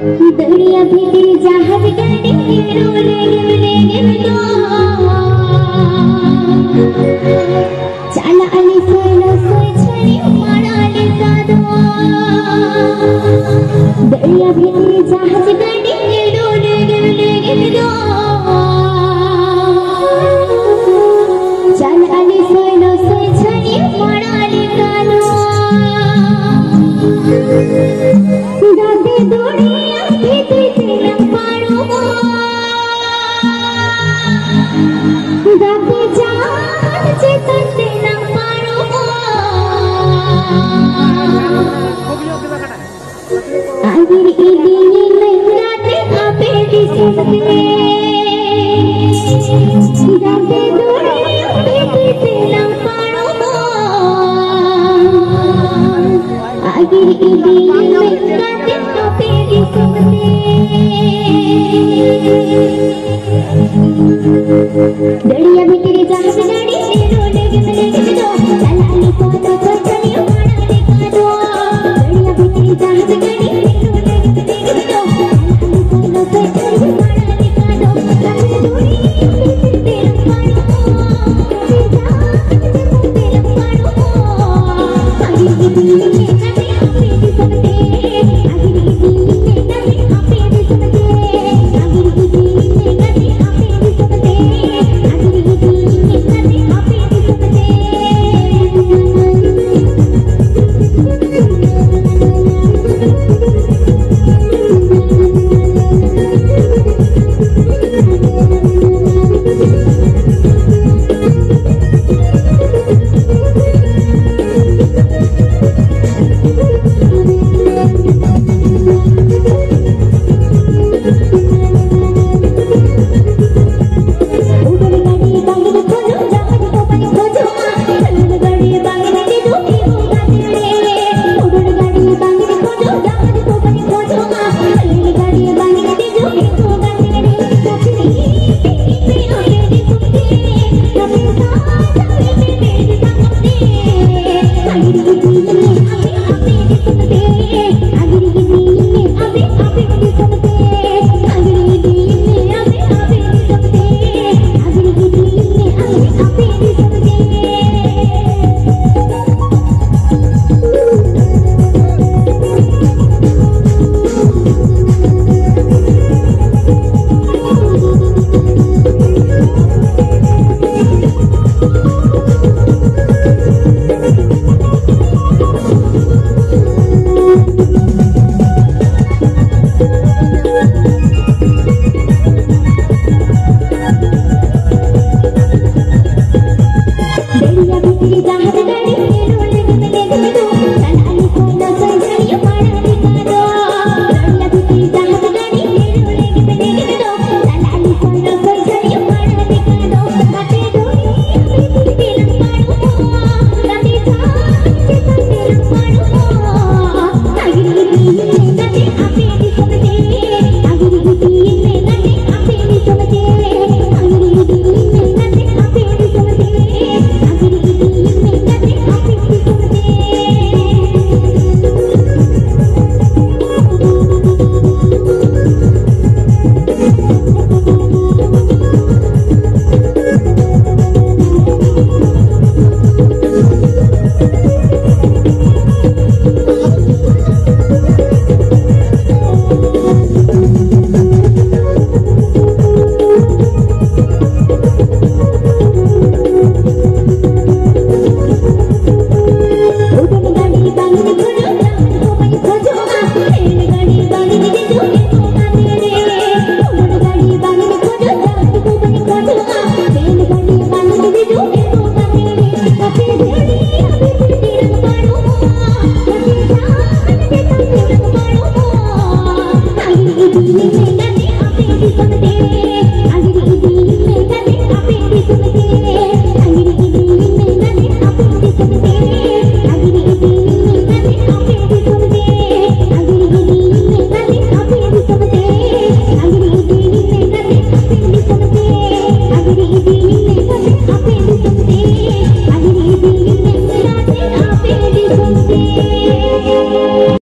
दरिया भीतर जहाज गाड़ी रोले दो चला आली सोयला सोय छणी माराले सादो दरिया भीतर जहाज गाड़ी रोले दो चला आली सोयला सोय छणी माराले सादो दादे दोड़िया भीतर तेरा पारो दादे जान से तंते न पारो आगिर इदी लंगाते आपे दिसते दादे दोड़िया भीतर तेरा पारो आगिर इदी लंगाते आपे दिसते दरिया